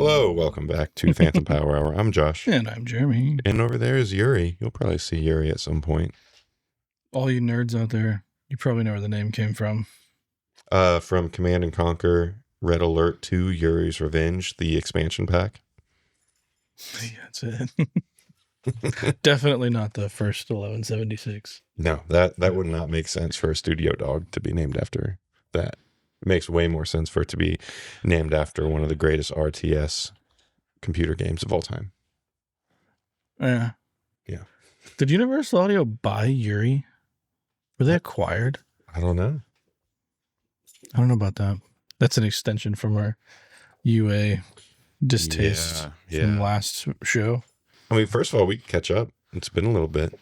Hello, welcome back to Phantom Power Hour. I'm Josh. And I'm Jeremy. And over there is Yuri. You'll probably see Yuri at some point. All you nerds out there, you probably know where the name came from. From Command & Conquer, Red Alert 2, Yuri's Revenge, the expansion pack. Yeah, that's it. Definitely not the first 1176. No, that would not make sense for a studio dog to be named after that. It makes way more sense for it to be named after one of the greatest RTS computer games of all time. Yeah. Yeah. Did Universal Audio buy Yuri? Were they acquired? I don't know. I don't know about that. That's an extension from our UA distaste from last show. I mean, first of all, we can catch up. It's been a little bit.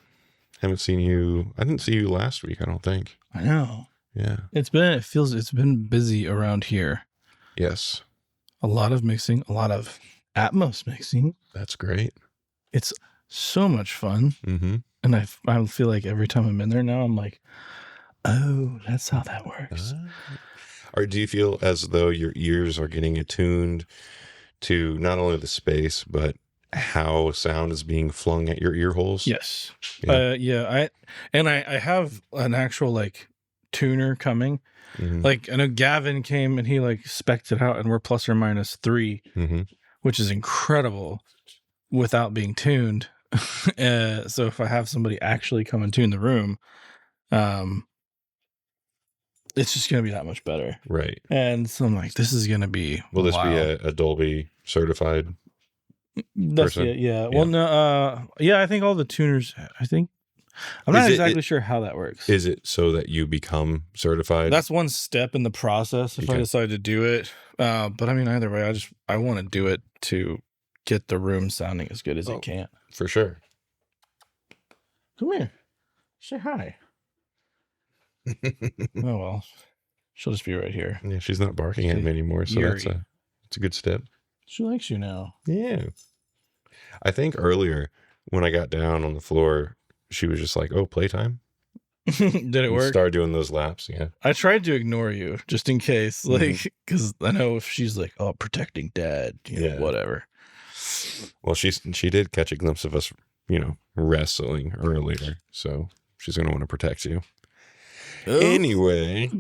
Haven't seen you. I didn't see you last week, I don't think. I know. Yeah. It's been busy around here. Yes. A lot of mixing, a lot of Atmos mixing. That's great. It's so much fun. Mm-hmm. And I feel like every time I'm in there now, I'm like, oh, that's how that works. Or do you feel as though your ears are getting attuned to not only the space, but how sound is being flung at your ear holes? Yes. Yeah. I have an actual like tuner coming. Mm-hmm. Like I know Gavin came and he like spec'd it out and we're plus or minus 3, which is incredible without being tuned. So if I have somebody actually come and tune the room, it's just going to be that much better. Right. And so I'm like, this is going to be Will this be a Dolby certified That's person? it, yeah. Well, no, I think all the tuners, I'm not exactly sure how that works. Is it so that you become certified? That's one step in the process if I decide to do it. But I mean, either way, I want to do it to get the room sounding as good as it can. For sure. Come here. Say hi. Oh, well. She'll just be right here. Yeah, she's not barking at me anymore, so Yuri. that's a good step. She likes you now. Yeah. I think earlier when I got down on the floor, she was just like, oh, playtime? Did it work? Start doing those laps, yeah. I tried to ignore you just in case, like, because I know if she's like, oh, protecting dad, you know, whatever. Well, she did catch a glimpse of us, wrestling earlier, so she's going to want to protect you. Oh. Anyway,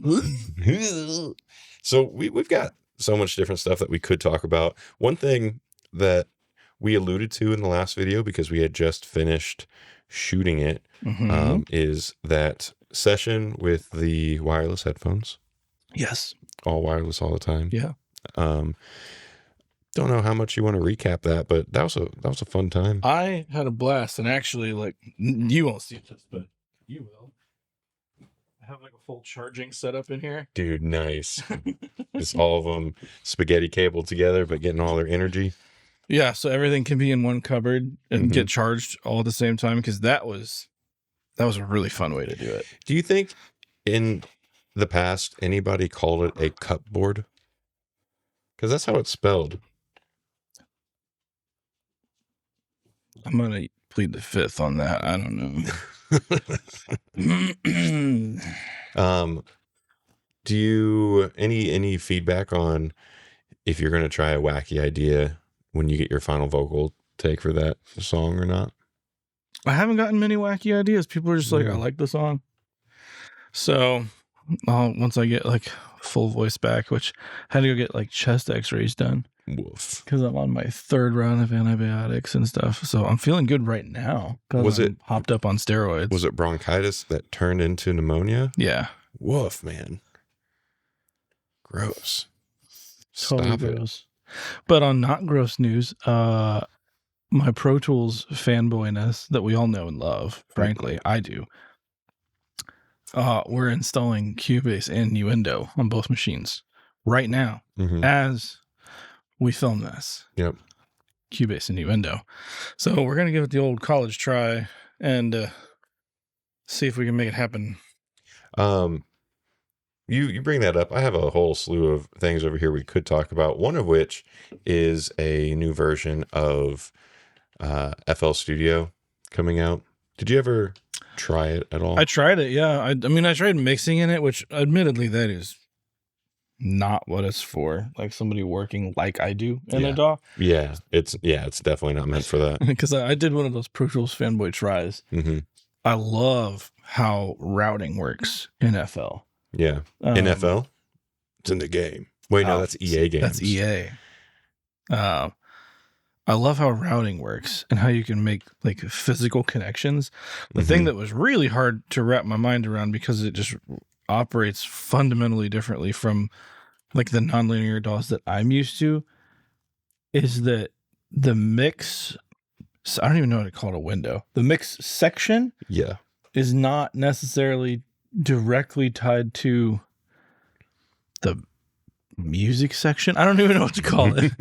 so we've got so much different stuff that we could talk about. One thing that we alluded to in the last video, because we had just finished shooting it, is that session with the wireless headphones. Yes. All wireless all the time. Yeah. Don't know how much you want to recap that, but that was a fun time. I had a blast, and actually, like, you won't see this, but you will. I have like a full charging setup in here. Dude, nice. It's all of them spaghetti cabled together, but getting all their energy. Yeah, so everything can be in one cupboard and get charged all at the same time, because that was a really fun way to do it. Do you think in the past anybody called it a cupboard? Because that's how it's spelled. I'm going to plead the fifth on that. I don't know. Do you any feedback on if you're going to try a wacky idea when you get your final vocal take for that song or not? I haven't gotten many wacky ideas. People are just like, I like the song. So once I get like full voice back, which I had to go get like chest x-rays done. Woof. Because I'm on my 3rd round of antibiotics and stuff. So I'm feeling good right now. Was it hopped up on steroids? Was it bronchitis that turned into pneumonia? Yeah. Woof, man. Gross. Totally Stop gross. But on not gross news, my Pro Tools fanboyness that we all know and love, frankly, I do. We're installing Cubase and Nuendo on both machines right now as we film this. Yep. Cubase and Nuendo. So we're going to give it the old college try and see if we can make it happen. You bring that up. I have a whole slew of things over here we could talk about. One of which is a new version of FL Studio coming out. Did you ever try it at all? I tried it, yeah. I mean, I tried mixing in it, which admittedly that is not what it's for. Like somebody working like I do in a Yeah. DAW. Yeah, it's definitely not meant for that. Because I did one of those Pro Tools fanboy tries. Mm-hmm. I love how routing works in FL. Yeah. NFL? It's in the game. Wait, no, that's EA games. That's EA. I love how routing works and how you can make like physical connections. The thing that was really hard to wrap my mind around because it just operates fundamentally differently from like the nonlinear DAWs that I'm used to is that the mix, I don't even know how to call it a window. The mix section is not necessarily directly tied to the music section. I don't even know what to call it.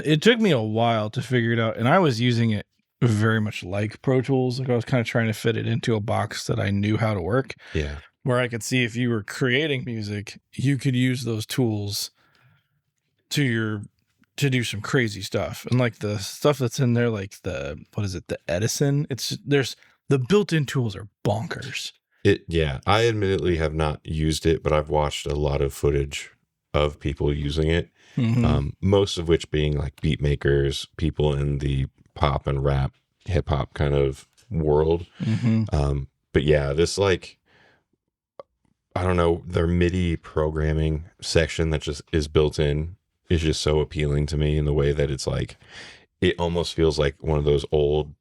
It took me a while to figure it out, and I was using it very much like Pro Tools. Like I was kind of trying to fit it into a box that I knew how to work. Yeah. Where I could see if you were creating music, you could use those tools to do some crazy stuff. And like the stuff that's in there, like the Edison, there's the built-in tools are bonkers. I admittedly have not used it, but I've watched a lot of footage of people using it, most of which being like beat makers, people in the pop and rap, hip hop kind of world. But yeah, this like, I don't know, their MIDI programming section that just is built in is just so appealing to me in the way that it's like, it almost feels like one of those old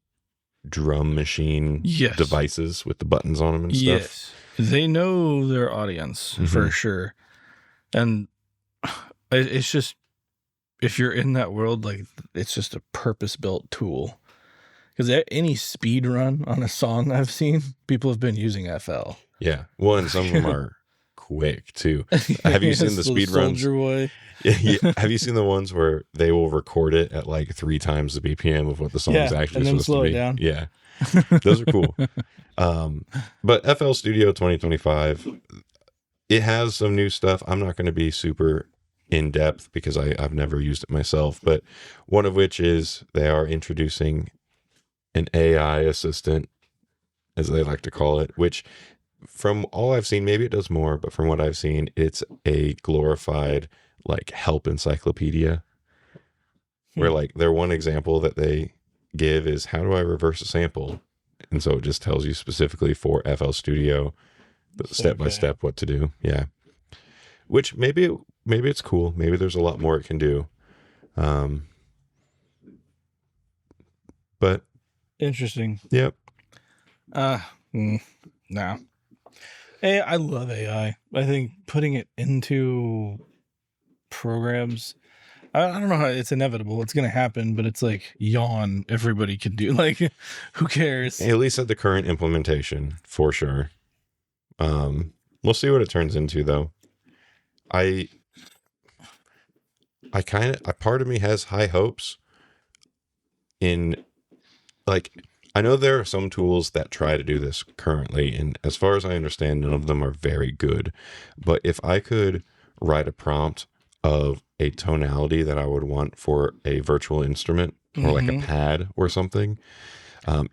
drum machine devices with the buttons on them and stuff. Yes, they know their audience for sure. And it's just, if you're in that world, like it's just a purpose-built tool. Because any speed run on a song I've seen, people have been using FL. Yeah, well, and some of them are quick too. Have you seen the speed runs? Boy. Have you seen the ones where they will record it at like 3 times the BPM of what the song is actually and then supposed slow to it be? down. Yeah, those are cool. But FL Studio 2025, it has some new stuff. I'm not going to be super in depth because I've never used it myself, but one of which is they are introducing an AI assistant, as they like to call it, which from all I've seen, maybe it does more, but from what I've seen, it's a glorified like help encyclopedia where like their one example that they give is how do I reverse a sample? And so it just tells you specifically for FL Studio, step by step what to do. Yeah. Which maybe it's cool. Maybe there's a lot more it can do. But interesting. Yep. No. Hey, I love AI. I think putting it into programs, I don't know how it's inevitable. It's going to happen, but it's like yawn. Everybody can do. Like, who cares? At least at the current implementation, for sure. We'll see what it turns into, though. I part of me has high hopes in, like, I know there are some tools that try to do this currently, and as far as I understand, none of them are very good. But if I could write a prompt of a tonality that I would want for a virtual instrument or like a pad or something,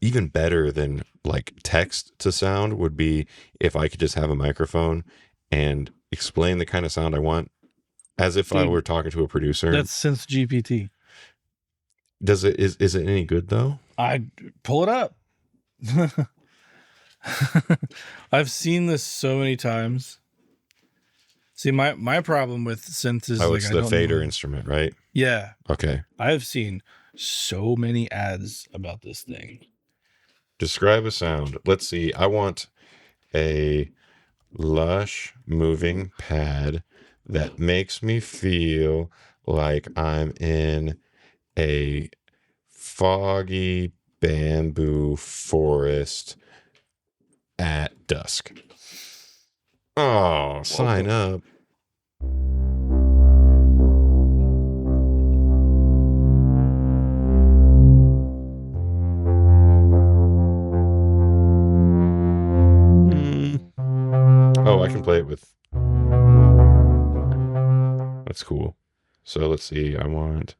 even better than like text to sound would be if I could just have a microphone and explain the kind of sound I want as if I were talking to a producer. That's since GPT. Is it any good though? I pull it up. I've seen this so many times. See, my problem with synth is it's the fader instrument, right? Yeah. Okay. I've seen so many ads about this thing. Describe a sound. Let's see. I want a lush moving pad that makes me feel like I'm in a foggy bamboo forest at dusk. Oh, sign up. Oh, I can play it with. That's cool. So let's see. I want.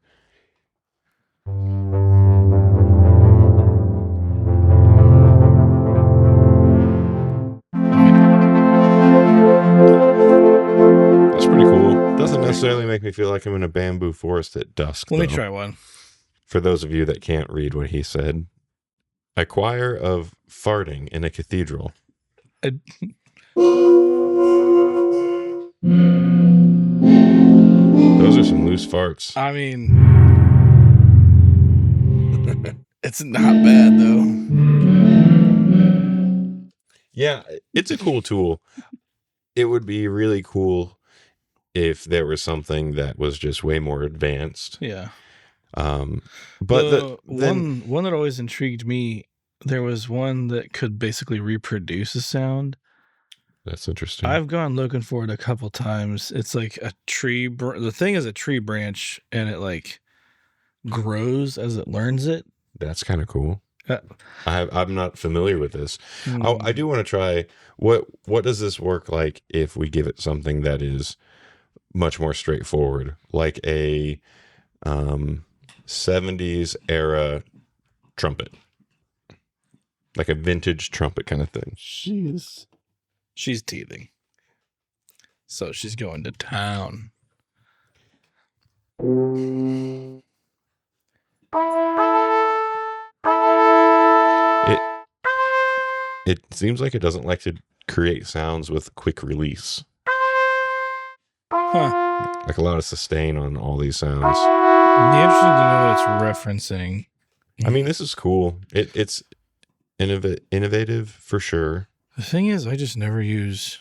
That's pretty cool. Doesn't necessarily make me feel like I'm in a bamboo forest at dusk. Let me try one. For those of you that can't read what he said, a choir of farting in a cathedral. Those are some loose farts. I mean, it's not bad though. Yeah, it's a cool tool. It would be really cool if there was something that was just way more advanced. Yeah. But one that always intrigued me, there was one that could basically reproduce a sound. That's interesting. I've gone looking for it a couple times. It's like a tree. The thing is a tree branch, and it like grows as it learns it. That's kind of cool. I'm not familiar with this. I do want to try. What does this work like if we give it something that is much more straightforward, like a 70s era trumpet, like a vintage trumpet kind of thing? She's teething, so she's going to town. It seems like it doesn't like to create sounds with quick release. Huh. Like a lot of sustain on all these sounds. It'd be interesting to know what it's referencing. I mean, this is cool. It's innovative for sure. The thing is, I just never use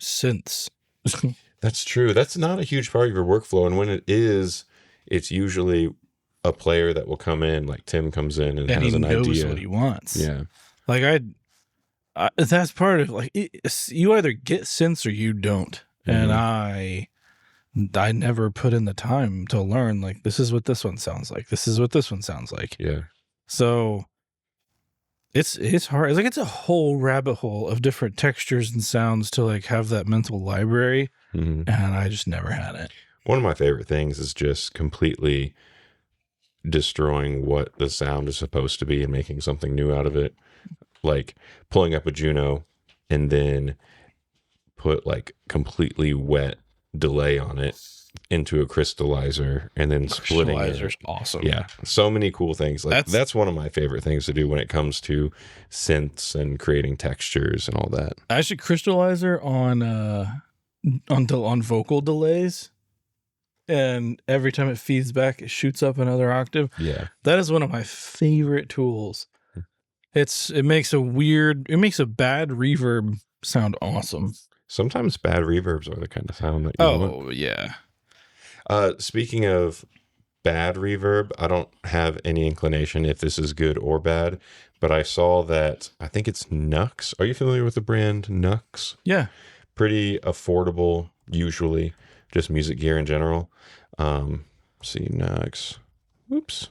synths. That's true. That's not a huge part of your workflow. And when it is, it's usually a player that will come in, like Tim comes in and has an idea. And he knows what he wants. Yeah. Like that's part of like, you either get synths or you don't. Mm-hmm. And I never put in the time to learn, like, this is what this one sounds like. This is what this one sounds like. Yeah. So it's hard. It's like, it's a whole rabbit hole of different textures and sounds to like have that mental library. Mm-hmm. And I just never had it. One of my favorite things is just completely destroying what the sound is supposed to be and making something new out of it. Like pulling up a Juno and then put like completely wet delay on it into a crystallizer and then splitting it. Crystallizer's awesome. Yeah. So many cool things. Like that's one of my favorite things to do when it comes to synths and creating textures and all that. Actually, crystallizer on vocal delays, and every time it feeds back, it shoots up another octave. Yeah. That is one of my favorite tools. It makes a bad reverb sound awesome. Sometimes bad reverbs are the kind of sound that you want. Oh, yeah. Speaking of bad reverb, I don't have any inclination if this is good or bad, but I saw that, I think it's Nux. Are you familiar with the brand Nux? Yeah. Pretty affordable, usually, just music gear in general. See, Nux. Oops.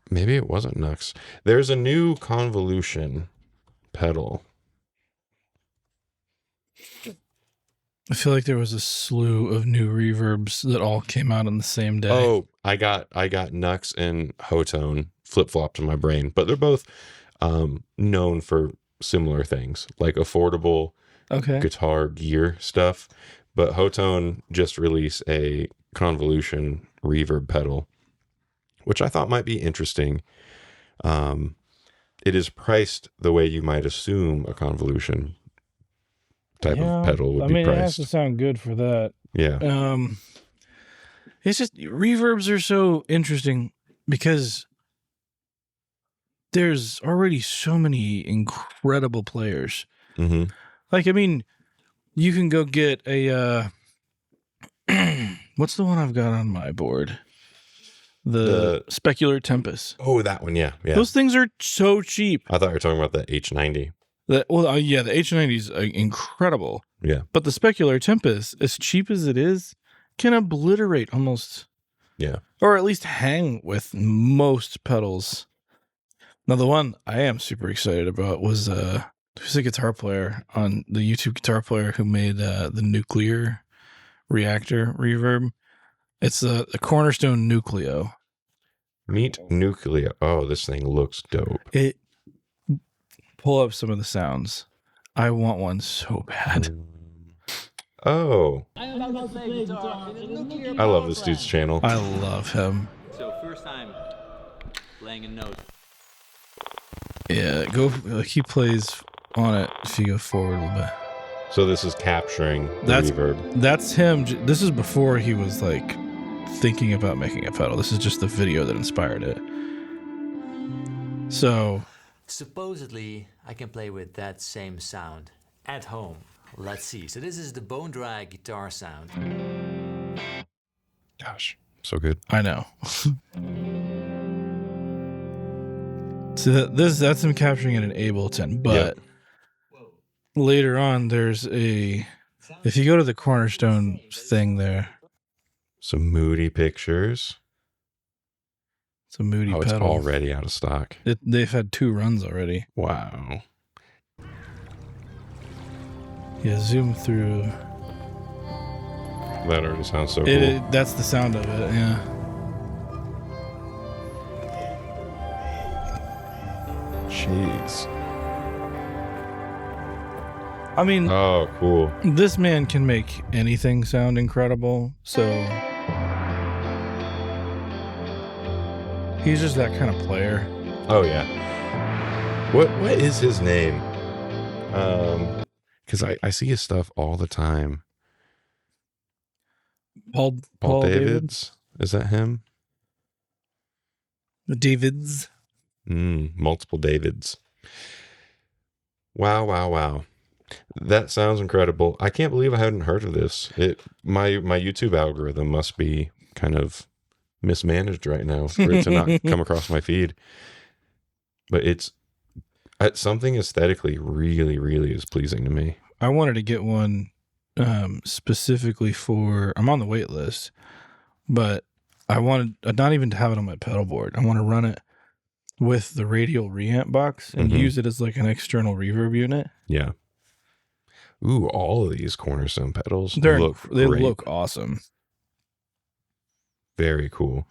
Maybe it wasn't Nux. There's a new convolution pedal. I feel like there was a slew of new reverbs that all came out on the same day. Oh, I got Nux and Hotone flip-flopped in my brain, but they're both known for similar things, like affordable guitar gear stuff. But Hotone just released a convolution reverb pedal, which I thought might be interesting. It is priced the way you might assume a convolution type of pedal would be priced. It has to sound good for that. Yeah. It's just, reverbs are so interesting because there's already so many incredible players. Mm-hmm. Like, I mean, you can go get a what's the one I've got on my board? The Specular Tempest. Oh, that one, yeah. Those things are so cheap. I thought you were talking about the H90. The H90 is incredible. Yeah. But the Specular Tempest, as cheap as it is, can obliterate almost. Yeah. Or at least hang with most pedals. Now, the one I am super excited about was who's a guitar player on the YouTube guitar player who made the nuclear reactor reverb. It's the Cornerstone Nucleo. Meet Nucleo. Oh, this thing looks dope. Pull up some of the sounds. I want one so bad. Oh. I I love this dude's channel. I love him. So first time playing a note. Yeah, he plays on it if you go forward a little bit. So this is capturing the reverb. That's him. This is before he was like thinking about making a pedal. This is just the video that inspired it. So Supposedly, I can play with that same sound at home. Let's see. So this is the bone dry guitar sound. Gosh, so good. I know. So that's him capturing it in Ableton, but later on there's if you go to the Cornerstone thing there, some moody pictures. It's a moody pedal. It's already out of stock. They've had 2 runs already. Wow. Yeah, zoom through. That already sounds so cool. That's the sound of it, yeah. Jeez. I mean, oh, cool. This man can make anything sound incredible, so he's just that kind of player. Oh yeah. What is his name? Because I see his stuff all the time. Paul Davids? Is that him? The Davids. Multiple Davids. Wow. That sounds incredible. I can't believe I hadn't heard of this. My YouTube algorithm must be kind of mismanaged right now for it to not come across my feed. But it's something aesthetically really, really is pleasing to me. I wanted to get one specifically for, I'm on the wait list, but I wanted not even to have it on my pedal board. I want to run it with the radial reamp box and use it as like an external reverb unit. Yeah. Ooh, all of these Cornerstone pedals they great. look awesome. Very cool.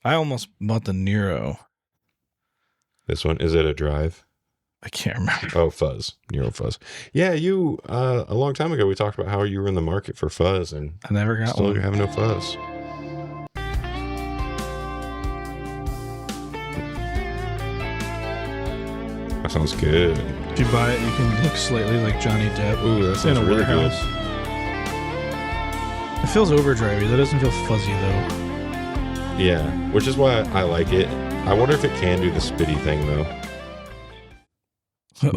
I almost bought the Nero. This one, is it a drive? I can't remember. Oh, fuzz. Nero fuzz. Yeah, you, a long time ago, we talked about how you were in the market for fuzz, and I never got still one. have no fuzz. That sounds good. If you buy it, you can look slightly like Johnny Depp. Ooh, that sounds really good. It feels overdrivey. That doesn't feel fuzzy, though. Yeah, which is why I like it. I wonder if it can do the spitty thing, though.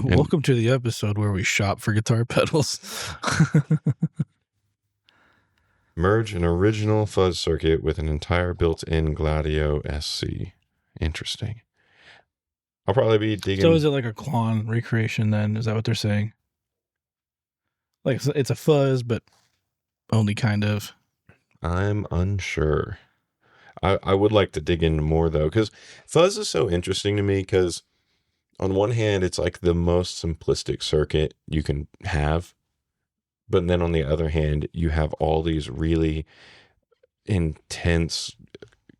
Welcome to the episode where we shop for guitar pedals. Merge an original fuzz circuit with an entire built-in Gladio SC. Interesting. I'll probably be digging. So is it like a Klon recreation then? Is that what they're saying? Like it's a fuzz, but only kind of. I'm unsure. I would like to dig in more, though, because fuzz is so interesting to me because on one hand, it's like the most simplistic circuit you can have. But then on the other hand, you have all these really intense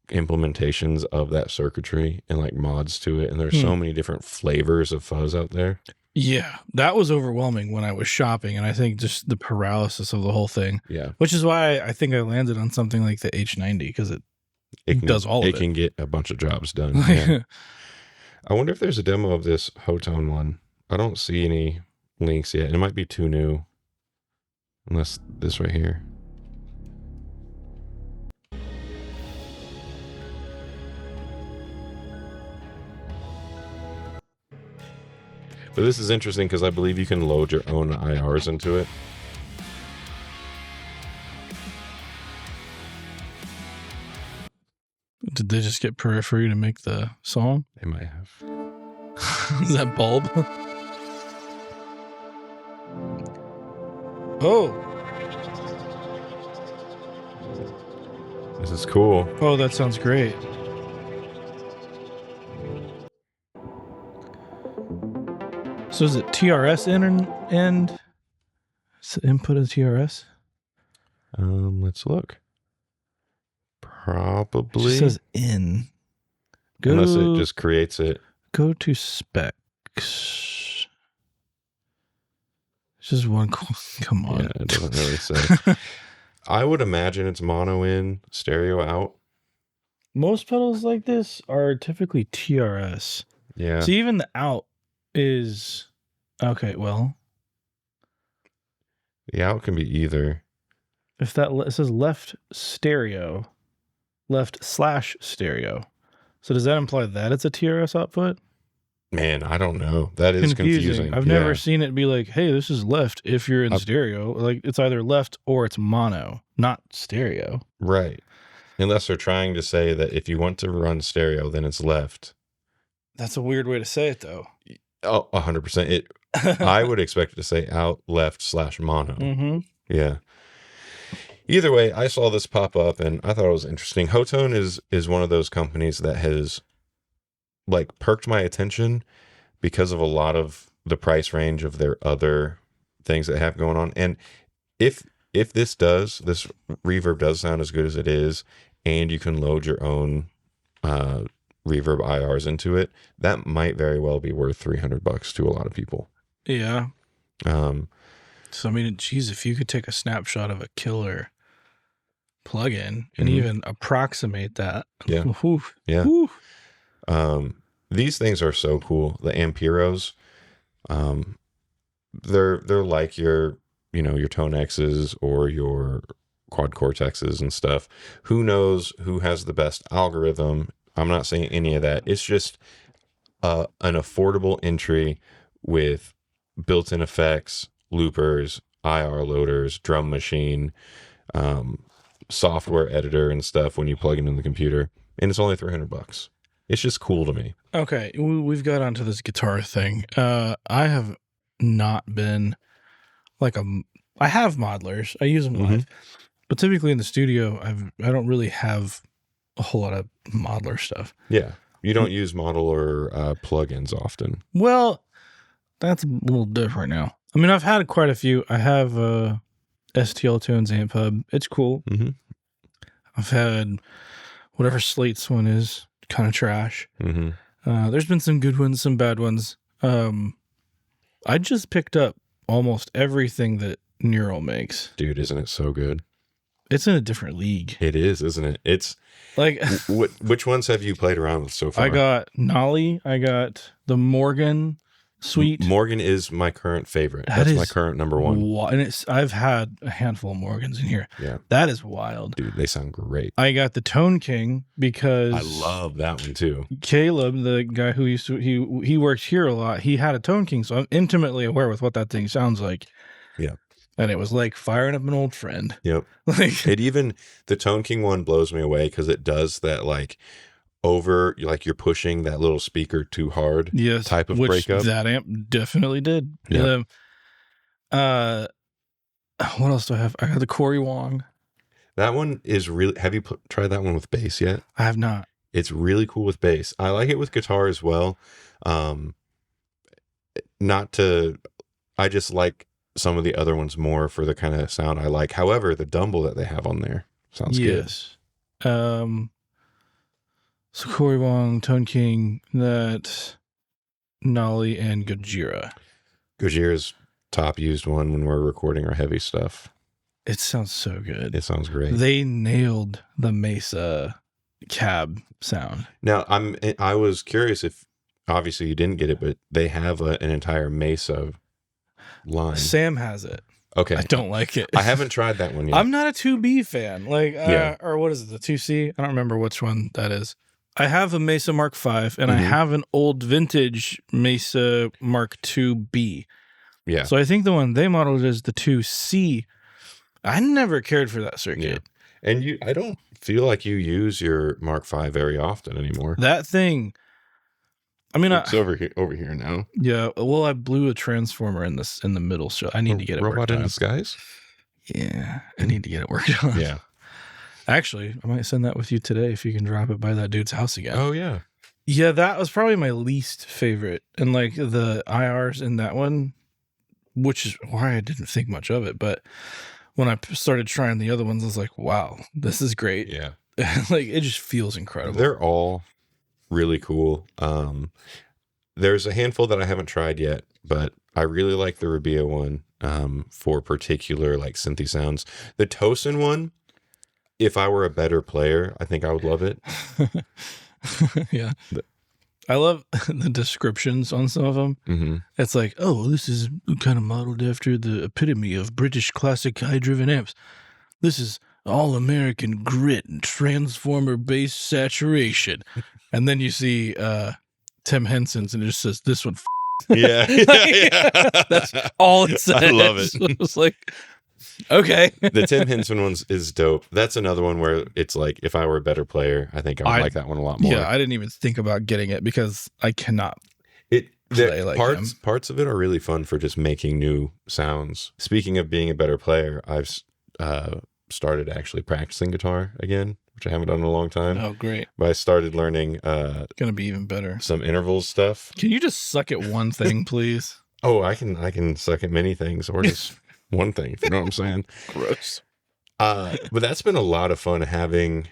implementations of that circuitry and like mods to it. And there's so many different flavors of fuzz out there. Yeah, that was overwhelming when I was shopping. And I think just the paralysis of the whole thing. Yeah. Which is why I think I landed on something like the H90 because it does all of it. It can get a bunch of jobs done. Yeah. I wonder if there's a demo of this Hotone one. I don't see any links yet. It might be too new. Unless this right here. But this is interesting because I believe you can load your own IRs into it. Did they just get Periphery to make the song? They might have. Is that Bulb? Oh. This is cool. Oh, that sounds great. So is it TRS in and is the input of TRS? Let's look. Probably. It says in. Unless it just creates it. Go to specs. Just one. Come on. Yeah, it doesn't really say. I would imagine it's mono in, stereo out. Most pedals like this are typically TRS. Yeah. So even the out is okay. Well, The out can be either. if that it says left stereo, left/stereo. So does that imply that it's a TRS output? Man, I don't know. That is confusing. I've never seen it be like, hey, this is left if you're in stereo. Like it's either left or it's mono, not stereo. Right. Unless they're trying to say that if you want to run stereo, then it's left. That's a weird way to say it, though. Oh, 100%. I would expect it to say out, left/mono. Mm-hmm. Yeah. Either way, I saw this pop up and I thought it was interesting. Hotone is one of those companies that has like perked my attention because of a lot of the price range of their other things that have going on. And if this reverb does sound as good as it is, and you can load your own reverb IRs into it, that might very well be worth $300 to a lot of people. Yeah. So I mean, geez, if you could take a snapshot of a killer plugin and even approximate that, yeah, whew, yeah. Whew. These things are so cool. The Amperos, they're like your Tone X's or your Quad Cortexes and stuff. Who knows who has the best algorithm? I'm not saying any of that. It's just an affordable entry with built-in effects, loopers, IR loaders, drum machine, software editor and stuff when you plug it in the computer, and it's only $300. It's just cool to me. Okay, we've got onto this guitar thing. I have not been like I have modelers. I use them live, but typically in the studio, I don't really have a whole lot of modeler stuff. Yeah, you don't use model or plugins often. Well, that's a little different now. I mean, I've had quite a few. I have STL Tones Amp Hub. It's cool. Mm-hmm. I've had whatever Slate's one is, kind of trash. Mm-hmm. There's been some good ones, some bad ones. I just picked up almost everything that Neural makes. Dude, isn't it so good? It's in a different league. It is, isn't it? It's like which ones have you played around with so far? I got Nolly. I got the Morgan suite. Morgan is my current favorite. That's my current number one. And I've had a handful of Morgans in here. Yeah, that is wild, dude. They sound great. I got the Tone King because I love that one too. Caleb, the guy who used to he works here a lot. He had a Tone King, so I'm intimately aware with what that thing sounds like. Yeah. And it was like firing up an old friend. Yep. The Tone King one blows me away because it does that like you're pushing that little speaker too hard. Yes, type of which breakup. That amp definitely did. Yeah. What else do I have? I got the Corey Wong. That one is really. Have you tried that one with bass yet? I have not. It's really cool with bass. I like it with guitar as well. I just like some of the other ones more for the kind of sound I like. However, the Dumble that they have on there sounds good. Yes. So Corey Wong, Tone King, that Nolly, and Gojira. Gojira's top used one when we're recording our heavy stuff. It sounds so good. It sounds great. They nailed the Mesa cab sound. Now, I was curious if, obviously you didn't get it, but they have an entire Mesa line. Sam has it. Okay. I don't like it. I haven't tried that one yet. I'm not a 2B fan. Or what is it, the 2C? I don't remember which one that is. I have a Mesa Mark V, and I have an old vintage Mesa Mark IIB. Yeah. So I think the one they modeled is the 2C. I never cared for that circuit. Yeah. And I don't feel like you use your Mark V very often anymore. That thing, I mean, it's over here now. Yeah. Well, I blew a transformer in the middle, so I need to get it worked on. Robot in disguise? Yeah, I need to get it worked on. Yeah. Actually, I might send that with you today if you can drop it by that dude's house again. Oh, yeah. Yeah, that was probably my least favorite. And like the IRs in that one, which is why I didn't think much of it. But when I started trying the other ones, I was like, wow, this is great. Yeah. Like it just feels incredible. They're all really cool. There's a handful that I haven't tried yet, but I really like the Rubia one. for particular like synthy sounds. The Tosin one, if I were a better player, I think I would love it. Yeah. I love the descriptions on some of them. Mm-hmm. It's like, oh, this is kind of modeled after the epitome of British classic high-driven amps. This is all-American grit and transformer bass saturation. And then you see Tim Henson's, and it just says, this one Yeah. That's all it says. I love it. It's like, okay. The Tim Henson one is dope. That's another one where it's like, if I were a better player, I think I would like that one a lot more. Yeah, I didn't even think about getting it because I cannot. Parts of it are really fun for just making new sounds. Speaking of being a better player, I've started actually practicing guitar again, which I haven't done in a long time. Oh, great. But I started learning gonna be even better. Some intervals stuff. Can you just suck at one thing, please? Oh, I can suck at many things, or just one thing, if you know what I'm saying. Gross. But that's been a lot of fun having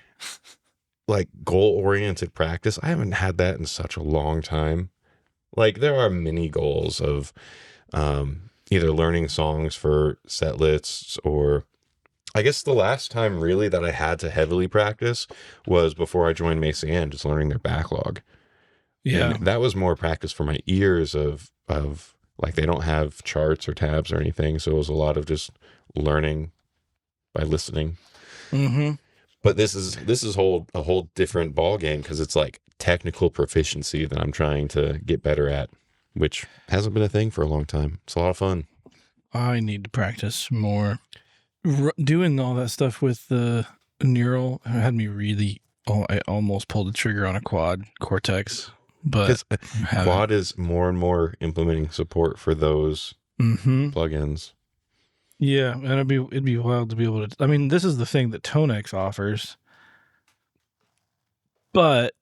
like goal-oriented practice. I haven't had that in such a long time. Like there are many goals of either learning songs for set lists, or I guess the last time really that I had to heavily practice was before I joined Macy Ann, just learning their backlog. Yeah. And that was more practice for my ears of like they don't have charts or tabs or anything. So it was a lot of just learning by listening. Mm-hmm. But this is a whole different ball game because it's like technical proficiency that I'm trying to get better at, which hasn't been a thing for a long time. It's a lot of fun. I need to practice more. Doing all that stuff with the neural had me really. Oh, I almost pulled the trigger on a quad Cortex, but quad is more and more implementing support for those plugins. Yeah, and it'd be wild to be able to. I mean, this is the thing that Tonex offers, but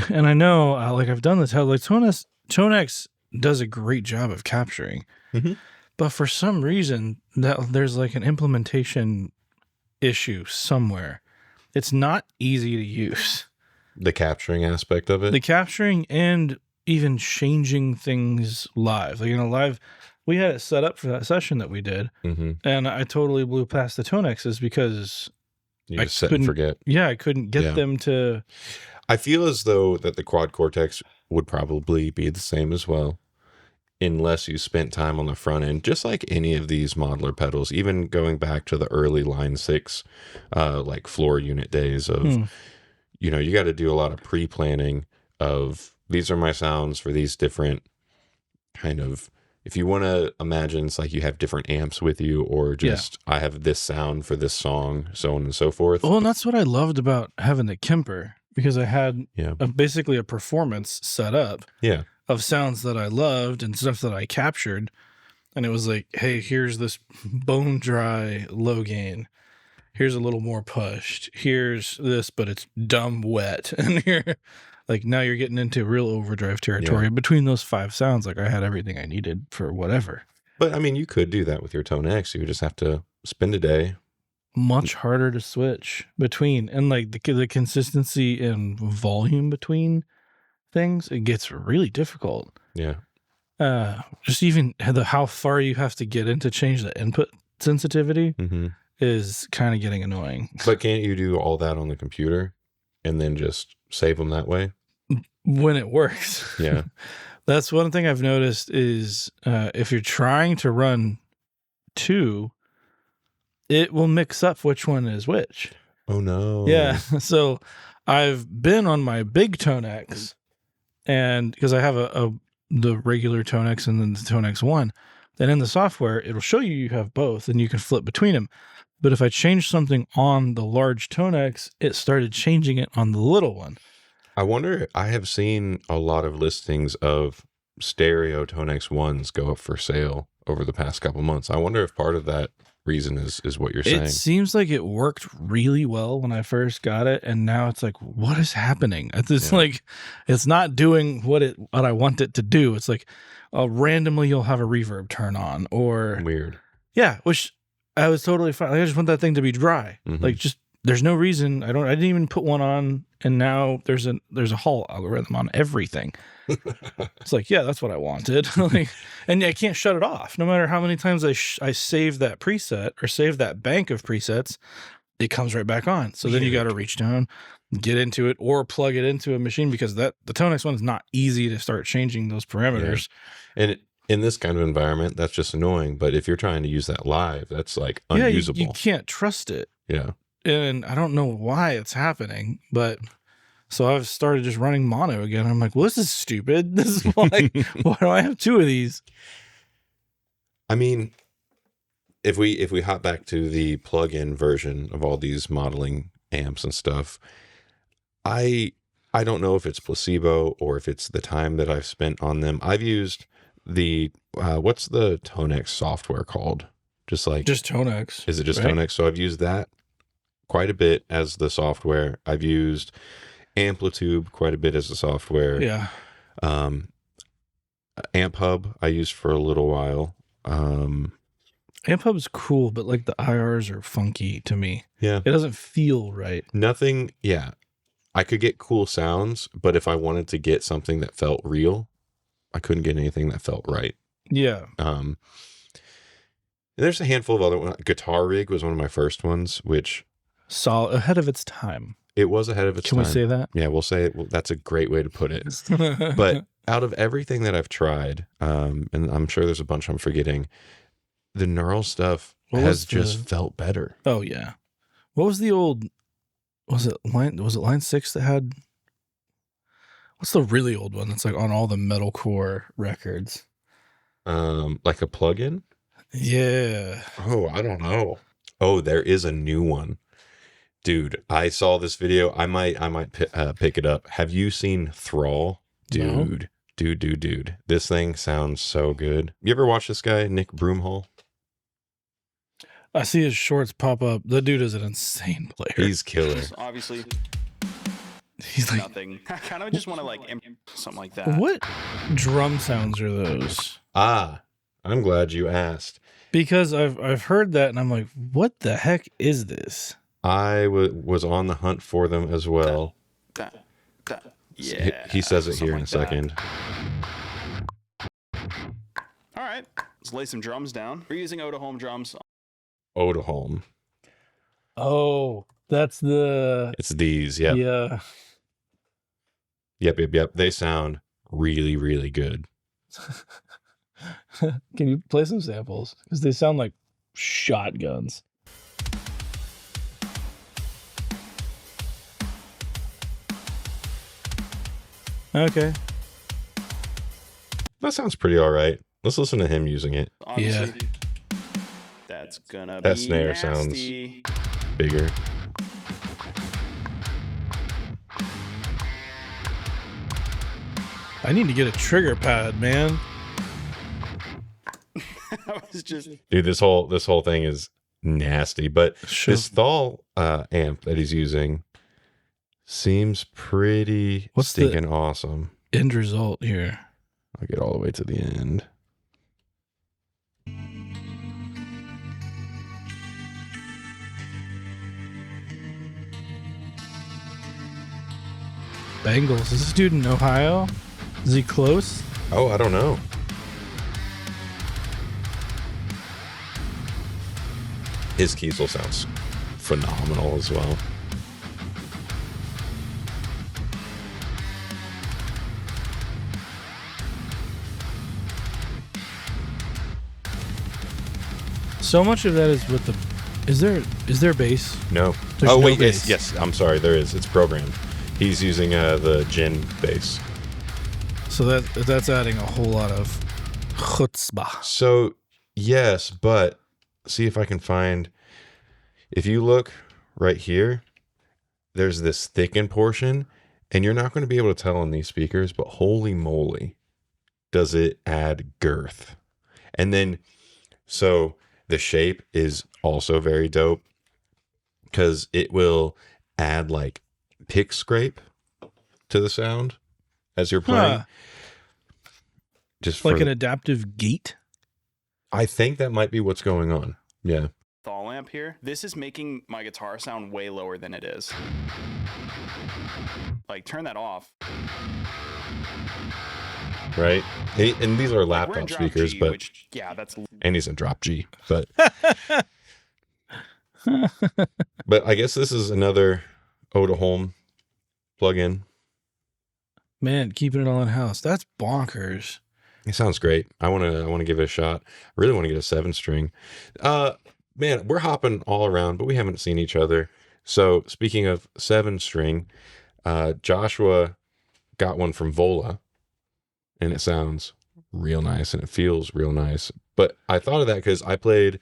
and I know like I've done this. How like Tonex does a great job of capturing. Mm-hmm. But for some reason, that there's like an implementation issue somewhere. It's not easy to use. The capturing aspect of it? The capturing and even changing things live. Like in a live, we had it set up for that session that we did. Mm-hmm. And I totally blew past the Tonexes because you just set and forget. Yeah, I couldn't get them to. I feel as though that the Quad Cortex would probably be the same as well, unless you spent time on the front end, just like any of these modeler pedals, even going back to the early Line 6, like floor unit days of, you know, you got to do a lot of pre-planning of these are my sounds for these different kind of, if you want to imagine it's like you have different amps with you, or just I have this sound for this song, so on and so forth. Well, and that's what I loved about having the Kemper, because I had basically a performance set up. Yeah. Of sounds that I loved and stuff that I captured. And it was like, hey, here's this bone dry low gain. Here's a little more pushed. Here's this, but it's dumb wet. And you're like, now you're getting into real overdrive territory. Yeah. Between those 5 sounds, like I had everything I needed for whatever. But I mean, you could do that with your Tone X. You would just have to spend a day. Much harder to switch between. And like the consistency and volume between things, it gets really difficult. Yeah. Just even how far you have to get in to change the input sensitivity is kind of getting annoying. But can't you do all that on the computer and then just save them that way? When it works. Yeah. That's one thing I've noticed is if you're trying to run 2, it will mix up which one is which. Oh, no. Yeah. So I've been on my big Tonex, and because I have the regular Tonex and then the Tonex 1, then in the software, it'll show you have both and you can flip between them. But if I change something on the large Tonex, it started changing it on the little one. I wonder, I have seen a lot of listings of stereo Tonex 1s go up for sale over the past couple months. I wonder if part of that reason is what you're saying. It seems like it worked really well when I first got it, and now it's like, what is happening? It's like it's not doing what I want it to do. It's like randomly you'll have a reverb turn on, or weird. Yeah, which I was totally fine. Like, I just want that thing to be dry. Like just there's no reason I didn't even put one on, and now there's a Hall algorithm on everything. It's like, yeah, that's what I wanted. Like, and I can't shut it off. No matter how many times I save that preset or save that bank of presets, it comes right back on. So then you got to reach down, get into it, or plug it into a machine, because the Tonex one is not easy to start changing those parameters. Yeah. And in this kind of environment, that's just annoying. But if you're trying to use that live, that's like unusable. You can't trust it. Yeah. And I don't know why it's happening, but so I've started just running mono again. I'm like, well, this is stupid. This is why do I have two of these? I mean, if we hop back to the plug-in version of all these modeling amps and stuff, I don't know if it's placebo or if it's the time that I've spent on them. I've used the what's the Tonex software called? Just Tonex. Is it just right? Tonex? So I've used that quite a bit as the software. I've used Amplitude quite a bit as the software. Yeah. Amp Hub I used for a little while. Amp Hub's cool, but like the IRs are funky to me. Yeah. It doesn't feel right. Nothing. Yeah. I could get cool sounds, but if I wanted to get something that felt real, I couldn't get anything that felt right. Yeah. And there's a handful of other ones. Guitar Rig was one of my first ones, which saw ahead of its time. It was ahead of its time. Can we say that? Yeah, we'll say it. Well, that's a great way to put it. But out of everything that I've tried, and I'm sure there's a bunch I'm forgetting, the neural stuff has just felt better. Oh yeah. What was the old? Was it line 6 that had? What's the really old one that's like on all the metalcore records? Like a plugin? Yeah. Oh, I don't know. Oh, there is a new one. Dude, I saw this video. I might pick it up. Have you seen Thrall? Dude, no. Dude. This thing sounds so good. You ever watch this guy, Nick Broomhall? I see his shorts pop up. The dude is an insane player. He's killer. Obviously, he's like nothing. I kind of just want to like something like that. What drum sounds are those? Ah, I'm glad you asked. Because I've heard that and I'm like, what the heck is this? I was on the hunt for them as well. Yeah, he says it here in a second. All right, let's lay some drums down. We're using Otoholm drums. Otoholm. Oh, that's the... It's these, yep. Yeah. Yep. They sound really, really good. Can you play some samples? Because they sound like shotguns. Okay. That sounds pretty all right. Let's listen to him using it. Honestly, that's gonna that be snare nasty. Sounds bigger. I need to get a trigger pad, man. I was just... Dude, this whole thing is nasty. But this Thal amp that he's using seems pretty stinking awesome. End result here. I'll get all the way to the end. Bengals. Is this dude in Ohio? Is he close? Oh, I don't know. His Kiesel sounds phenomenal as well. So much of that is with the... Is there bass? No. There's oh, no wait, bass. yes. I'm sorry, there is. It's programmed. He's using the Gen bass. So that's adding a whole lot of chutzpah. So, yes, but see if I can find... If you look right here, there's this thickened portion, and you're not going to be able to tell on these speakers, but holy moly, does it add girth. And then, so the shape is also very dope because it will add like pick scrape to the sound as you're playing. Just like an adaptive gate? I think that might be what's going on. Yeah. thaw lamp here. This is making my guitar sound way lower than it is. Like, turn that off. Right? And these are Like, we're in laptop drop speakers, G, but which, yeah, that's and he's in drop G, but I guess this is another Oda Home plugin. Man, keeping it all in house. That's bonkers. It sounds great. I want to give it a shot. I really want to get a 7-string. Man, we're hopping all around, but we haven't seen each other. So speaking of 7-string, Joshua got one from Vola, and it sounds real nice and it feels real nice. But I thought of that because I played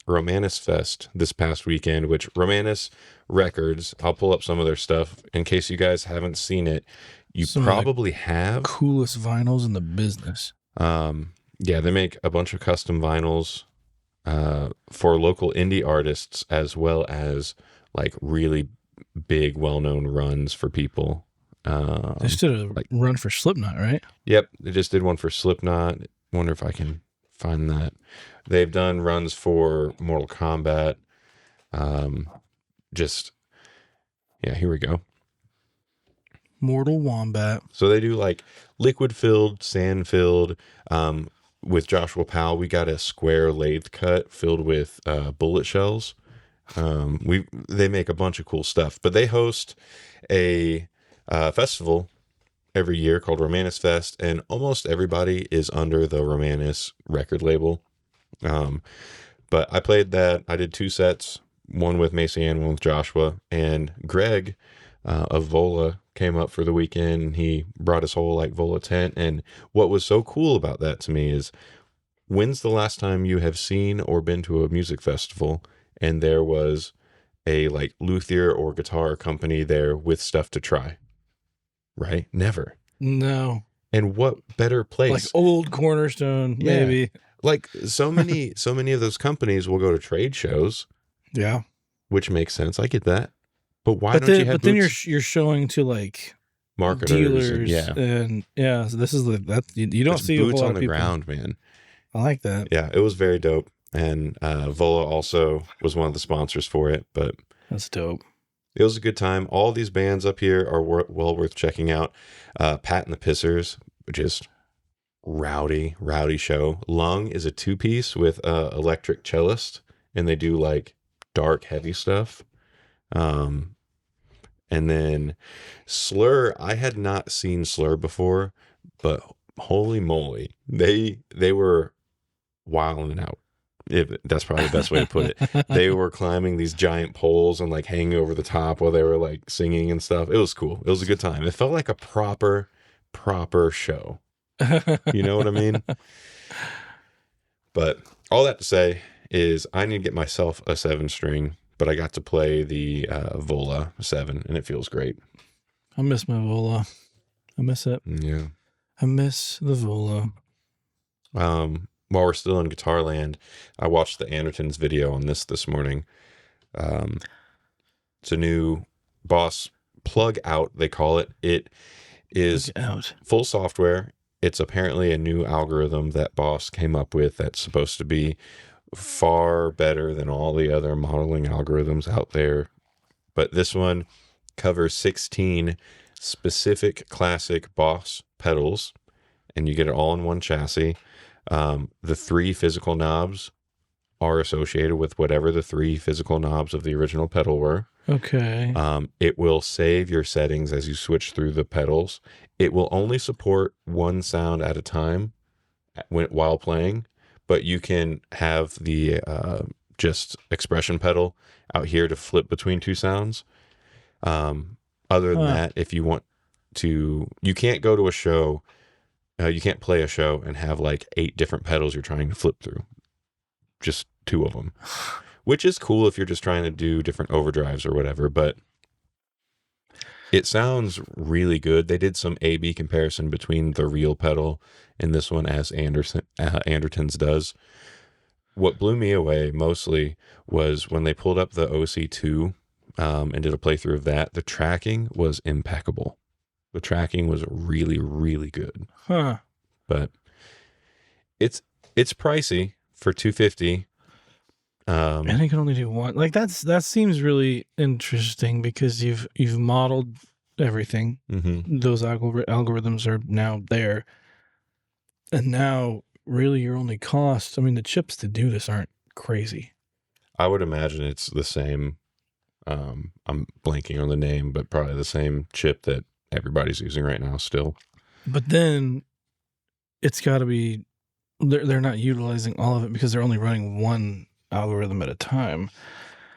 Romanus Fest this past weekend, which Romanus Records, I'll pull up some of their stuff in case you guys haven't seen it. You Some of probably have. Coolest vinyls in the business. Yeah, they make a bunch of custom vinyls for local indie artists, as well as like really big, well-known runs for people. They just did a run for Slipknot, right? Yep, they just did one for Slipknot. Wonder if I can find that. They've done runs for Mortal Kombat. Here we go. Mortal Wombat. So they do like liquid-filled, sand-filled. With Joshua Powell, we got a square lathe cut filled with bullet shells. They make a bunch of cool stuff, but they host a festival every year called Romanus Fest, and almost everybody is under the Romanus record label. But I played that. I did 2 sets, one with Macy and one with Joshua, and Greg of Vola came up for the weekend, and he brought his whole like Vola tent. And what was so cool about that to me is, when's the last time you have seen or been to a music festival and there was a like luthier or guitar company there with stuff to try? Right? Never. No. And what better place? Like old Cornerstone, maybe. Yeah. Like so many of those companies will go to trade shows. Yeah. Which makes sense. I get that. But why don't you have then booths? you're showing to like Marketers dealers and so this is you don't see boots a whole on lot the of people. ground, man. I like that. Yeah, it was very dope. And Vola also was one of the sponsors for it, but That's dope. it was a good time. All these bands up here are well worth checking out. Pat and the Pissers, just rowdy show. Lung is a 2-piece with electric cellist, and they do like dark, heavy stuff. And then Slur, I had not seen Slur before, but holy moly, they were wilding out. That's probably the best way to put it. They were climbing these giant poles and like hanging over the top while they were like singing and stuff. It was cool. It was a good time. It felt like a proper show. You know what I mean? But all that to say is I need to get myself a 7-string, but I got to play the Vola 7 and it feels great. I miss my Vola. I miss it. Yeah. I miss the Vola. While we're still in Guitar Land, I watched the Andertons video on this morning. It's a new Boss plug out, they call it. It is full software. It's apparently a new algorithm that Boss came up with that's supposed to be far better than all the other modeling algorithms out there. But this one covers 16 specific classic Boss pedals, and you get it all in one chassis. The 3 physical knobs are associated with whatever the 3 physical knobs of the original pedal were. Okay. It will save your settings as you switch through the pedals. It will only support one sound at a time while playing, but you can have the just expression pedal out here to flip between 2 sounds. Other than that, if you want to, you can't go to a show. You can't play a show and have like 8 different pedals you're trying to flip through. Just 2 of them, which is cool if you're just trying to do different overdrives or whatever, but it sounds really good. They did some A/B comparison between the real pedal and this one, as Anderton's does. What blew me away mostly was when they pulled up the OC2 and did a playthrough of that. The tracking was impeccable. The tracking was really, really good. Huh. But it's pricey for $250. And it can only do one. Like that seems really interesting because you've modeled everything. Mm-hmm. Those algorithms are now there, and now really your only cost. I mean, the chips to do this aren't crazy. I would imagine it's the same. I'm blanking on the name, but probably the same chip that everybody's using right now still. But then it's got to be they're not utilizing all of it because they're only running one algorithm at a time.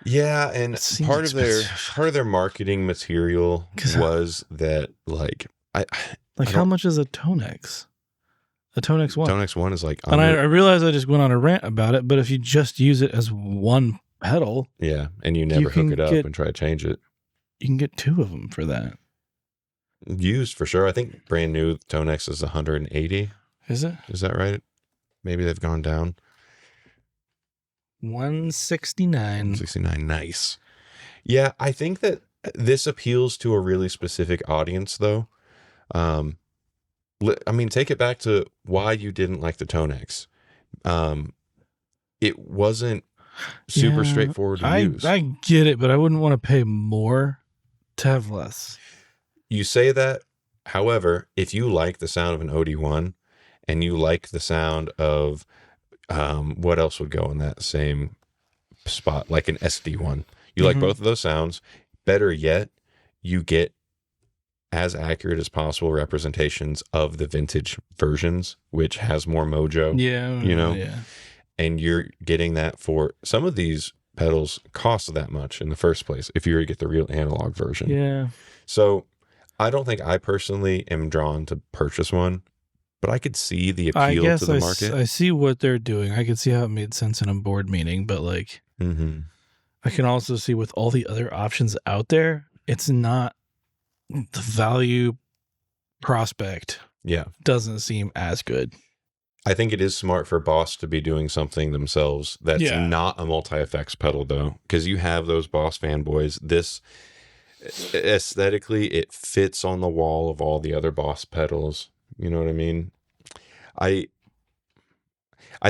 Yeah, and part of their marketing material was that how much is a Tonex? A Tonex 1? Tonex 1 is like and I realize I just went on a rant about it, but if you just use it as one pedal, yeah, and you never hook it up and try to change it, you can get 2 of them for that. Used for sure. I think brand new Tonex is 180. Is it? Is that right? Maybe they've gone down. 169. 169. Nice. Yeah, I think that this appeals to a really specific audience, though. I mean, take it back to why you didn't like the Tonex. It wasn't super straightforward to use. I get it, but I wouldn't want to pay more to have less. You say that. However, if you like the sound of an OD1 and you like the sound of what else would go in that same spot, like an SD1, you like both of those sounds. Better yet, you get as accurate as possible representations of the vintage versions, which has more mojo. Yeah, Yeah. And you're getting that for some of these pedals cost that much in the first place if you were to get the real analog version. Yeah. So I don't think I personally am drawn to purchase one, but I could see the appeal to the market. I see what they're doing. I could see how it made sense in a board meeting, but like, I can also see with all the other options out there, it's not the value prospect. Yeah. Doesn't seem as good. I think it is smart for Boss to be doing something themselves that's not a multi-effects pedal, though, because you have those Boss fanboys. This aesthetically, it fits on the wall of all the other Boss pedals. You know what I mean? I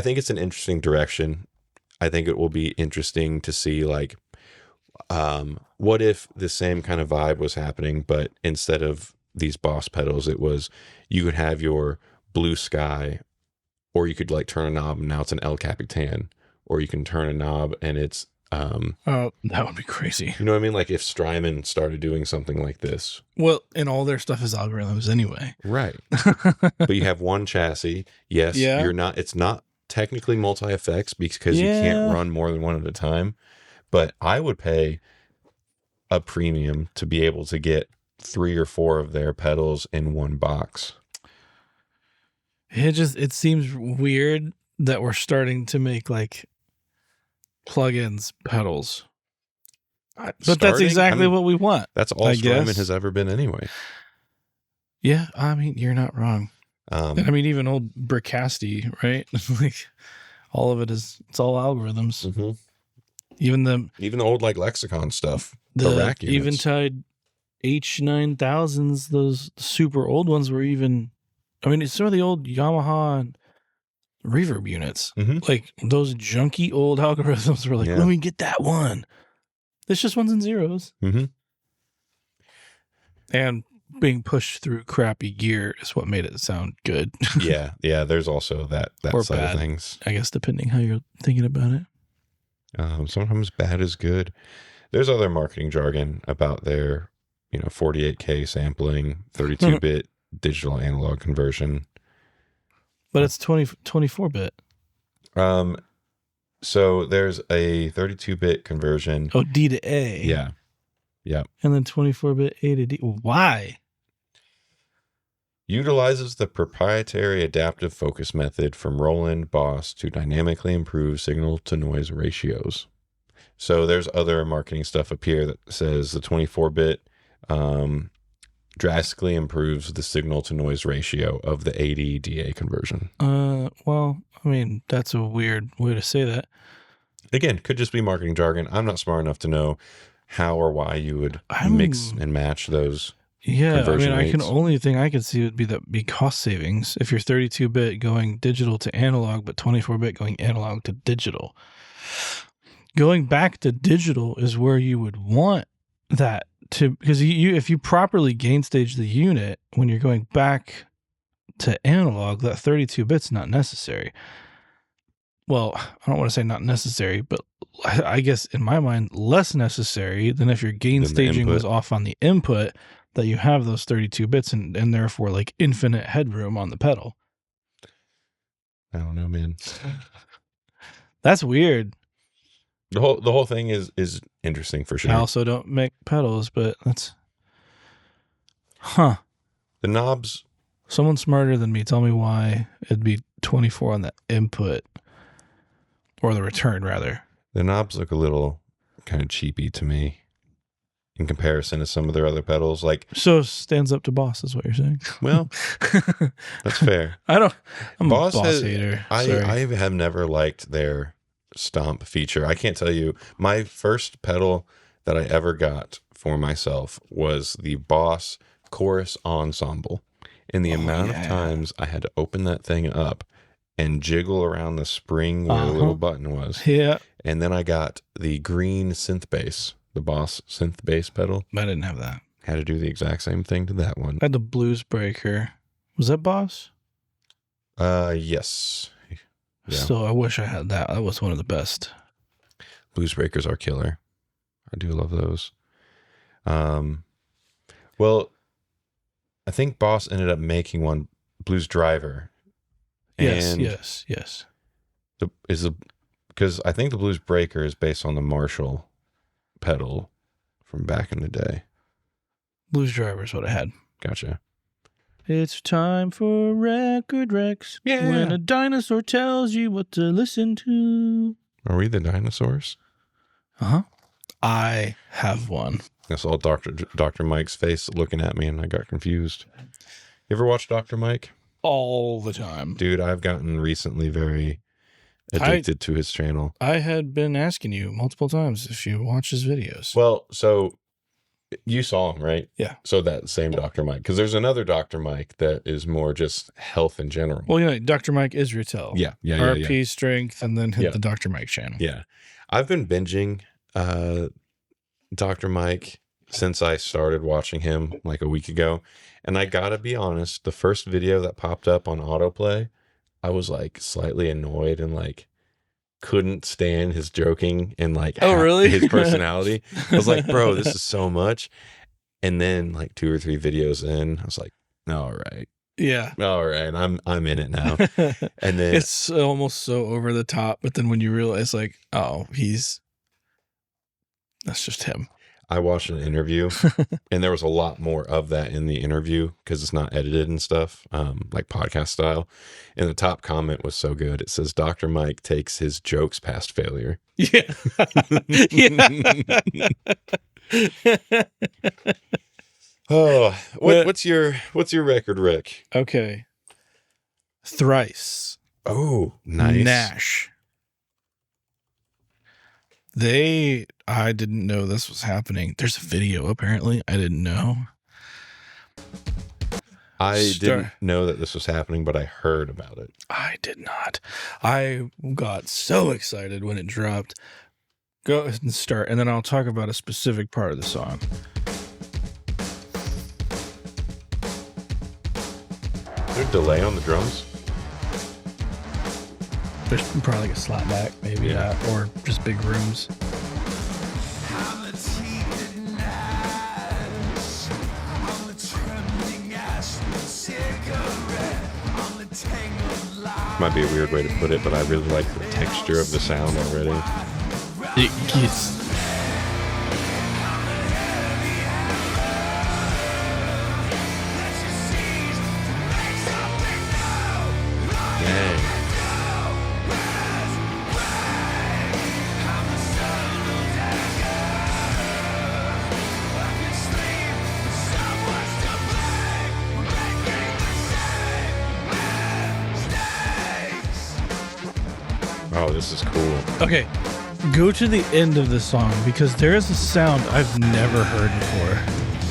think it's an interesting direction. I think it will be interesting to see, like, what if the same kind of vibe was happening, but instead of these Boss pedals, it was you could have your Blue Sky, or you could like turn a knob and now it's an El Capitan, or you can turn a knob and it's that would be crazy. You know what I mean? Like if Strymon started doing something like this. Well, and all their stuff is algorithms anyway. Right. But you have one chassis. Yes, it's not technically multi-effects because you can't run more than one at a time. But I would pay a premium to be able to get 3 or 4 of their pedals in one box. It seems weird that we're starting to make like plugins pedals. But that's exactly what we want. That's all Strymon has ever been anyway. Yeah, I mean, you're not wrong. I mean, even old Brickcasty, right? Like all of it's all algorithms. Mm-hmm. Even the old like Lexicon stuff. The rack units. Eventide H9000s, those super old ones were even, I mean, it's some of the old Yamaha and reverb units. Mm-hmm. Like those junky old algorithms were like, let me get that one. It's just ones and zeros. Mm-hmm. And being pushed through crappy gear is what made it sound good. yeah. There's also that or side bad, of things. I guess, depending how you're thinking about it. Sometimes bad is good. There's other marketing jargon about their, 48K sampling, 32-bit digital analog conversion. But it's 24-bit. So there's a 32-bit conversion. Oh, D to A. Yeah. And then 24-bit A to D. Why? Utilizes the proprietary adaptive focus method from Roland Boss to dynamically improve signal-to-noise ratios. So there's other marketing stuff up here that says the 24-bit drastically improves the signal-to-noise ratio of the AD-DA conversion. Well, I mean, that's a weird way to say that. Again, could just be marketing jargon. I'm not smart enough to know how or why you would mix and match those. Yeah, I mean, only thing I could see would be cost savings if you're 32-bit going digital to analog, but 24-bit going analog to digital. going back to digital is where you would want that to, because you if you properly gain stage the unit when you're going back to analog, that 32 bits not necessary. Well, I don't want to say not necessary, but I guess in my mind less necessary than if your gain staging was off on the input, that you have those 32 bits and therefore like infinite headroom on the pedal. I don't know, man. That's weird. The whole thing is interesting for sure. I also don't make pedals, but that's the knobs. Someone smarter than me, tell me why it'd be 24 on the input or the return rather. The knobs look a little kind of cheapy to me in comparison to some of their other pedals. Like, so stands up to Boss is what you're saying. Well, that's fair. I'm Boss a Boss hater. I have never liked their stomp feature. I can't tell you. My first pedal that I ever got for myself was the Boss Chorus Ensemble. And the amount of times I had to open that thing up and jiggle around the spring where the little button was. Yeah. And then I got the green synth bass, the Boss synth bass pedal. I didn't have that. Had to do the exact same thing to that one. I had the Blues Breaker. Was that Boss? Yes. Yeah. Still, I wish I had that. That was one of the best. Blues Breakers are killer. I do love those. Well, I think Boss ended up making one, Blues Driver. And yes. Because I think the Blues Breaker is based on the Marshall pedal from back in the day. Blues Driver is what I had. Gotcha. It's time for Record Rex. Yeah. When a dinosaur tells you what to listen to. Are we the dinosaurs? I have one. I saw Dr. Mike's face looking at me and I got confused. You ever watch Dr. Mike? All the time. Dude, I've gotten recently very addicted to his channel. I had been asking you multiple times if you watch his videos. Well, so you saw him, right? Yeah. So that same Dr. Mike, because there's another Dr. Mike that is more just health in general. Well, Dr. Mike Israel. Yeah. RP Strength, and then hit the Dr. Mike channel. Yeah. I've been binging Dr. Mike since I started watching him like a week ago. And I gotta be honest, the first video that popped up on autoplay, I was like slightly annoyed and like couldn't stand his joking and like really? his personality. I was like, bro, this is so much. And then like 2 or 3 videos in, I was like, all right. Yeah. All right. I'm in it now. And then it's almost so over the top, but then when you realize like, that's just him. I watched an interview and there was a lot more of that in the interview because it's not edited and stuff, like podcast style. And the top comment was so good. It says, Dr. Mike takes his jokes past failure. Yeah. Oh, what's your record, Rick? Okay. Thrice. Oh, nice. Nash. I didn't know this was happening. There's a video, apparently. I didn't know. I didn't know that this was happening, but I heard about it. I did not. I got so excited when it dropped. Go ahead and start, and then I'll talk about a specific part of the song. Is there a delay on the drums? There's probably like a slapback, maybe, or just big rooms. Might be a weird way to put it, but I really like the texture of the sound already. It gets... Oh, this is cool. Okay, go to the end of the song because there is a sound I've never heard before.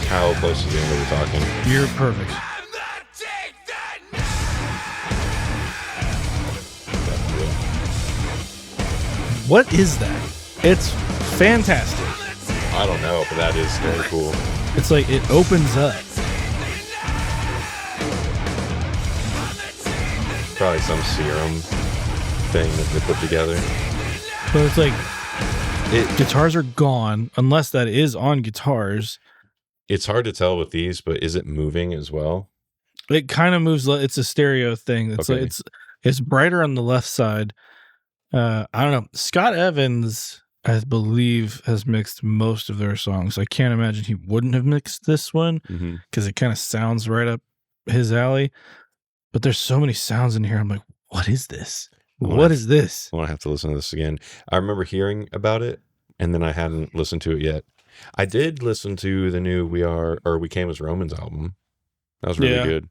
How close to the end are we talking? You're perfect. What is that? It's fantastic. I don't know, but that is very cool. It's like it opens up. Probably some serum thing that they put together. But it's like guitars are gone unless that is on guitars. It's hard to tell with these, but is it moving as well? It kind of moves. It's a stereo thing. It's Okay. like it's brighter on the left side. I don't know. Scott Evans, I believe, has mixed most of their songs. I can't imagine he wouldn't have mixed this one because it kind of sounds right up his alley. But there's so many sounds in here. I'm like, what is this? What is this? I want to have to listen to this again. I remember hearing about it, and then I hadn't listened to it yet. I did listen to the new We Came as Romans album. That was really good.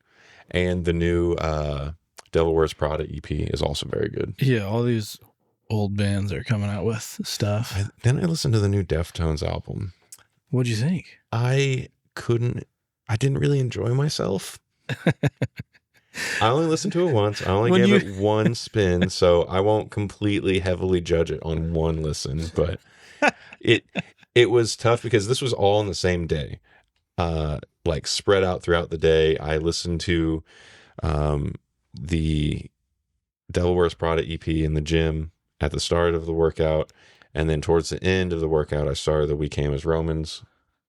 And the new Devil Wears Prada EP is also very good. Yeah, all these old bands are coming out with stuff. Then I listened to the new Deftones album. What'd you think? I didn't really enjoy myself. I only listened to it once. I only gave it one spin, so I won't completely heavily judge it on one listen. But it was tough because this was all in the same day, like spread out throughout the day. I listened to the Devil Wears Prada EP in the gym at the start of the workout, and then towards the end of the workout, I started the We Came as Romans,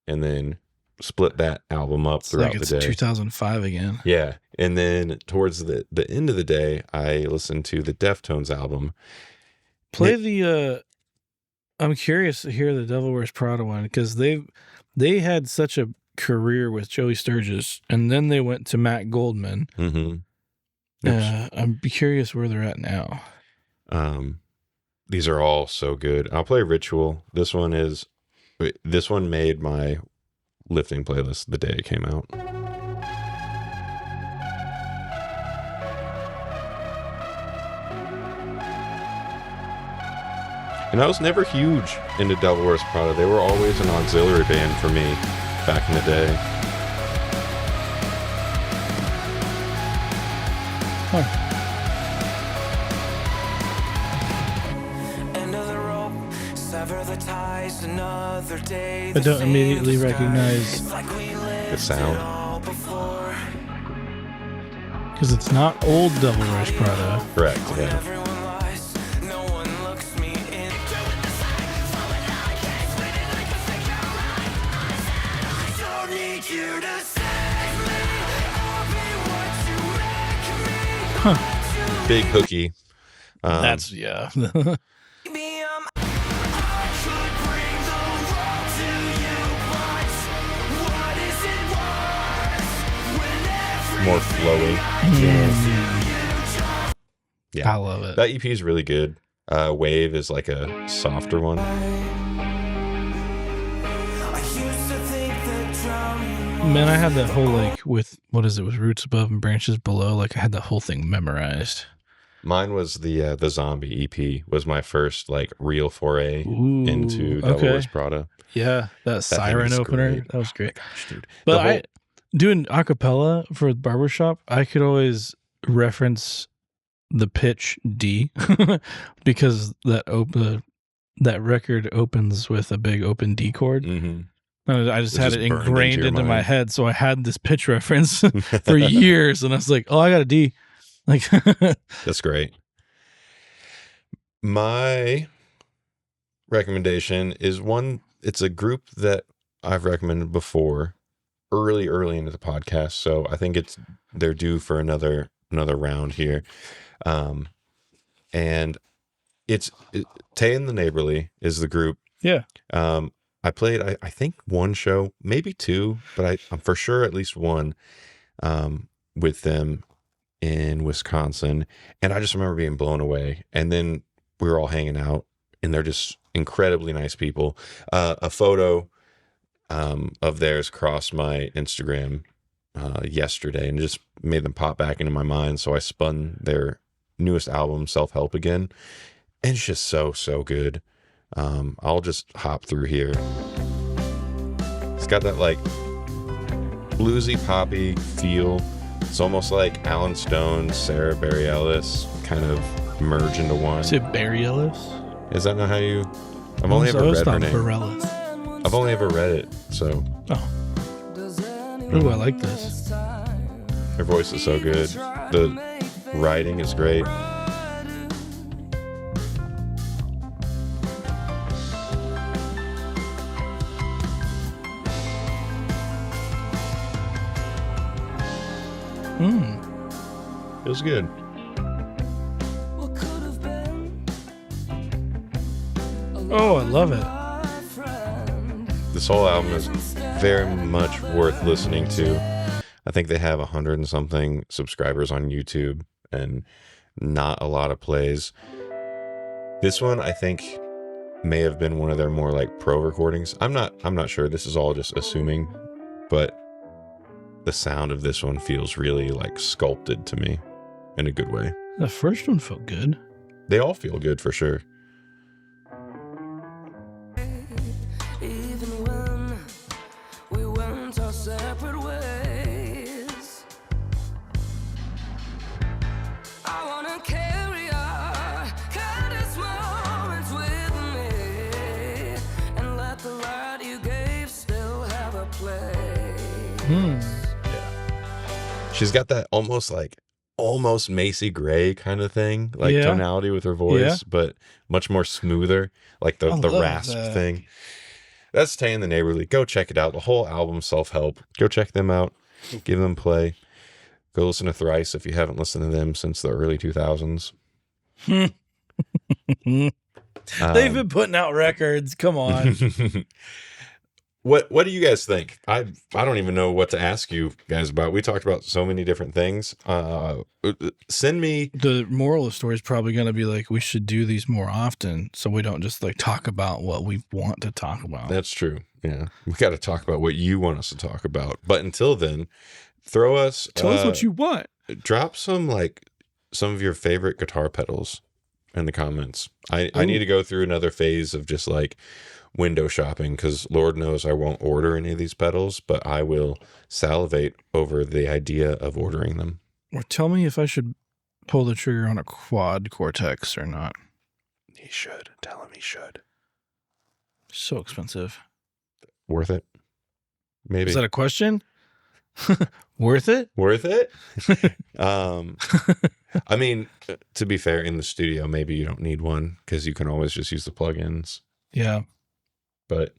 and then split that album up throughout the day. 2005 again. Yeah. And then towards the end of the day, I listened to the Deftones album. I'm curious to hear the Devil Wears Prada one because they had such a career with Joey Sturgis, and then they went to Matt Goldman. I'm curious where they're at now. These are all so good. I'll play Ritual. This one made my lifting playlist the day it came out. And I was never huge into Devil Wears Prada. They were always an auxiliary band for me back in the day. I don't immediately recognize The sound. because it's not old Devil Wears Prada. Correct, yeah. Big hooky. That's yeah. More flowy. Yeah, I love it. That EP is really good. Wave is like a softer one. Man, I had that whole with Roots Above and Branches Below. Like I had the whole thing memorized. Mine was the Zombie EP. Was my first real foray into Devil Wears Prada. Yeah, that siren opener. Great. That was great. Gosh, dude. But doing acapella for barbershop, I could always reference the pitch D because that record opens with a big open D chord. Mm-hmm. And I just had it ingrained into my head, so I had this pitch reference for years, and I was like, "Oh, I got a D." That's great. My recommendation is one. It's a group that I've recommended before, early into the podcast. So I think they're due for another round here. And it's Tay and the Neighborly is the group. Yeah. I played, I think one show, maybe two, but I'm for sure at least one, with them in Wisconsin. And I just remember being blown away. And then we were all hanging out, and they're just incredibly nice people. A photo of theirs crossed my Instagram yesterday and just made them pop back into my mind. So I spun their newest album, Self Help, again. And it's just so good. I'll just hop through here. It's got that bluesy poppy feel. It's almost like Alan Stone, Sarah Bareilles kind of merge into one. Is it Barry Ellis? Is that not how you I've only ever read her name. Bareilles. I've only ever read it, so. Oh. Ooh, I like this. Her voice is so good. The writing is great. Feels good. Oh, I love it. This whole album is very much worth listening to. I think they have 100 and something subscribers on YouTube and not a lot of plays. This one, I think, may have been one of their more like pro recordings. I'm not sure. This is all just assuming, but the sound of this one feels really like sculpted to me in a good way. The first one felt good. They all feel good for sure. Even when we went our separate ways, I wanna carry our kindest moments with me and let the light you gave still have a place. She's got that almost Macy Gray kind of thing, like tonality with her voice, but much more smoother, like the rasp thing. That's Tay in the Neighborly. Go check it out. The whole album, Self-Help. Go check them out. Give them play. Go listen to Thrice if you haven't listened to them since the early 2000s. They've been putting out records. Come on. What do you guys think? I don't even know what to ask you guys about. We talked about so many different things. Send me. The moral of the story is probably going to be like, we should do these more often so we don't just like talk about what we want to talk about. That's true. Yeah. We got to talk about what you want us to talk about. But until then, tell us what you want. Drop some of your favorite guitar pedals in the comments. I need to go through another phase of just like window shopping, because Lord knows I won't order any of these pedals, but I will salivate over the idea of ordering them. Or tell me if I should pull the trigger on a quad Cortex or not. He should. Tell him he should. So expensive. Worth it? Maybe. Is that a question? Worth it? Worth it? I mean, to be fair, in the studio, maybe you don't need one because you can always just use the plugins. Yeah. But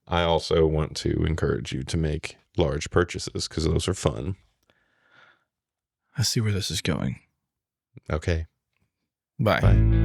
I also want to encourage you to make large purchases because those are fun. I see where this is going. Okay. Bye. Bye.